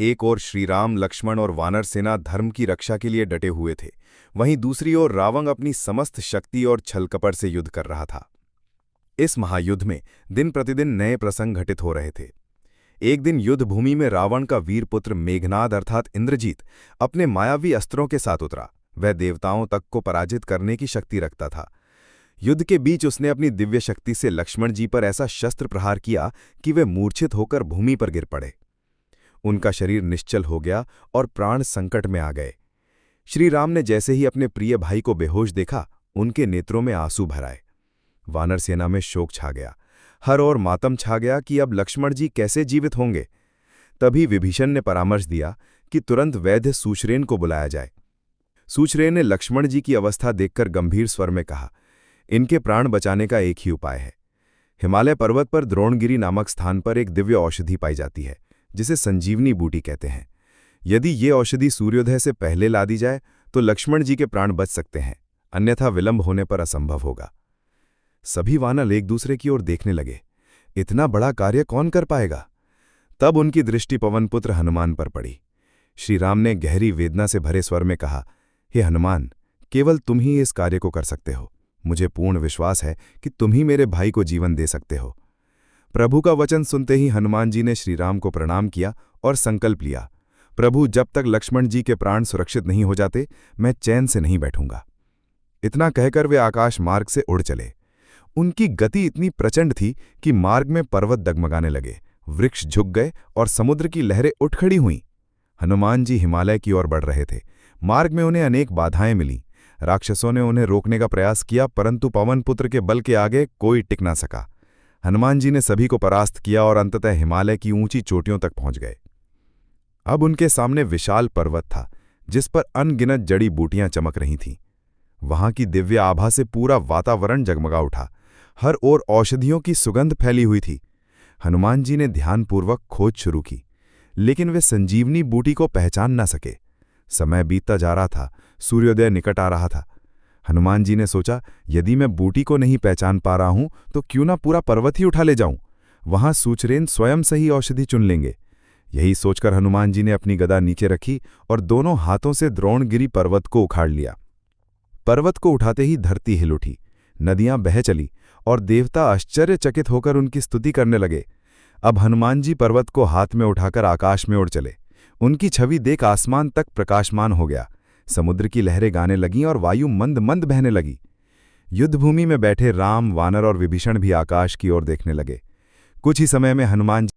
एक ओर श्रीराम, लक्ष्मण और वानर सेना धर्म की रक्षा के लिए डटे हुए थे, वहीं दूसरी ओर रावण अपनी समस्त शक्ति और छलकपट से युद्ध कर रहा था। इस महायुद्ध में दिन प्रतिदिन नए प्रसंग घटित हो रहे थे। एक दिन युद्ध भूमि में रावण का वीरपुत्र मेघनाद अर्थात इंद्रजीत अपने मायावी अस्त्रों के साथ उतरा। वह देवताओं तक को पराजित करने की शक्ति रखता था। युद्ध के बीच उसने अपनी दिव्य शक्ति से लक्ष्मण जी पर ऐसा शस्त्र प्रहार किया कि वे मूर्छित होकर भूमि पर गिर पड़े। उनका शरीर निश्चल हो गया और प्राण संकट में आ गए। श्री राम ने जैसे ही अपने प्रिय भाई को बेहोश देखा, उनके नेत्रों में आंसू भर आए। वानर सेना में शोक छा गया। हर ओर मातम छा गया कि अब लक्ष्मण जी कैसे जीवित होंगे। तभी विभीषण ने परामर्श दिया कि तुरंत वैद्य सुश्रेन को बुलाया जाए। सुश्रेन ने लक्ष्मण जी की अवस्था देखकर गंभीर स्वर में कहा, इनके प्राण बचाने का एक ही उपाय है। हिमालय पर्वत पर द्रोणगिरी नामक स्थान पर एक दिव्य औषधि पाई जाती है, जिसे संजीवनी बूटी कहते हैं। यदि ये औषधि सूर्योदय से पहले ला दी जाए तो लक्ष्मण जी के प्राण बच सकते हैं, अन्यथा विलंब होने पर असंभव होगा। सभी वानर एक दूसरे की ओर देखने लगे। इतना बड़ा कार्य कौन कर पाएगा? तब उनकी दृष्टि पवनपुत्र हनुमान पर पड़ी। श्रीराम ने गहरी वेदना से भरे स्वर में कहा, हे हनुमान, केवल तुम ही इस कार्य को कर सकते हो। मुझे पूर्ण विश्वास है कि तुम ही मेरे भाई को जीवन दे सकते हो। प्रभु का वचन सुनते ही हनुमान जी ने श्रीराम को प्रणाम किया और संकल्प लिया, प्रभु, जब तक लक्ष्मण जी के प्राण सुरक्षित नहीं हो जाते, मैं चैन से नहीं बैठूंगा। इतना कहकर वे आकाश मार्ग से उड़ चले। उनकी गति इतनी प्रचंड थी कि मार्ग में पर्वत डगमगाने लगे, वृक्ष झुक गए और समुद्र की लहरें उठ खड़ी हुईं। हनुमान जी हिमालय की ओर बढ़ रहे थे। मार्ग में उन्हें अनेक बाधाएं मिलीं। राक्षसों ने उन्हें रोकने का प्रयास किया, परंतु पवनपुत्र के बल के आगे कोई टिक ना सका। हनुमान जी ने सभी को परास्त किया और अंततः हिमालय की ऊंची चोटियों तक पहुंच गए। अब उनके सामने विशाल पर्वत था, जिस पर अनगिनत जड़ी बूटियां चमक रही थीं। वहां की दिव्य आभा से पूरा वातावरण जगमगा उठा। हर ओर औषधियों की सुगंध फैली हुई थी। हनुमान जी ने ध्यानपूर्वक खोज शुरू की, लेकिन वे संजीवनी बूटी को पहचान न सके। समय बीतता जा रहा था, सूर्योदय निकट आ रहा था। हनुमान जी ने सोचा, यदि मैं बूटी को नहीं पहचान पा रहा हूं तो क्यों ना पूरा पर्वत ही उठा ले जाऊं। वहां सुचरेन स्वयं सही औषधि चुन लेंगे। यही सोचकर हनुमान जी ने अपनी गदा नीचे रखी और दोनों हाथों से द्रोणगिरी पर्वत को उखाड़ लिया। पर्वत को उठाते ही धरती हिल उठी, नदियां बह चली और देवता आश्चर्यचकित होकर उनकी स्तुति करने लगे। अब हनुमान जी पर्वत को हाथ में उठाकर आकाश में उड़ चले। उनकी छवि देख आसमान तक प्रकाशमान हो गया। समुद्र की लहरें गाने लगीं और वायु मंद मंद बहने लगी। युद्धभूमि में बैठे राम, वानर और विभीषण भी आकाश की ओर देखने लगे। कुछ ही समय में हनुमान